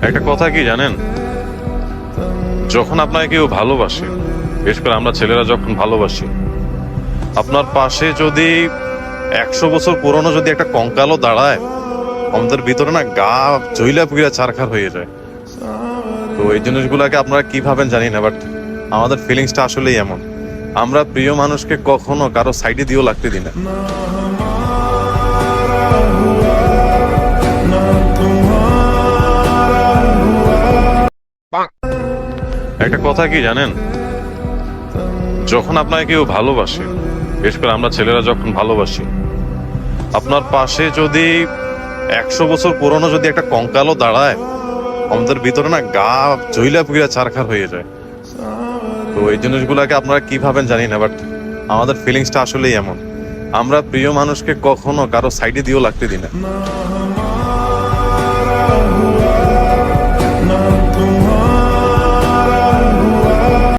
একটা কথা কি জানেন, যখন আপনাকে কেউ ভালোবাসে, বিশেষ করে আমরা ছেলেরা যখন ভালোবাসি, আপনার পাশে যদি 100 বছর পুরনো যদি একটা কঙ্কালও দাঁড়ায়, আমাদের ভিতরে না গা জইলা পুইরা ছারখার হয়ে যায়। তো এই জিনিসগুলোকে আপনারা কি ভাবেন জানি না, বাট আমাদের ফিলিংসটা আসলেই এমন। আমরা প্রিয় মানুষকে কখনো কারো সাইডে দিয়েও লাগতে দিই না। একটা কথা কি জানেন, যখন আপনাকে কেউ ভালোবাসে, বিশেষ করে আমরা ছেলেরা যখন ভালোবাসি, আপনার পাশে যদি 100 বছর পুরনো যদি একটা কঙ্কালও দাঁড়ায়, আমাদের ভিতরে না গা জইলা পুইরা ছারখার হয়ে যায়। তো এই জিনিসগুলোকে আপনারা কি ভাবেন জানি না, বাট আমাদের ফিলিংসটা আসলেই এমন। আমরা প্রিয় মানুষকে কখনো কারো সাইডে দিয়েও লাগতে দিই না।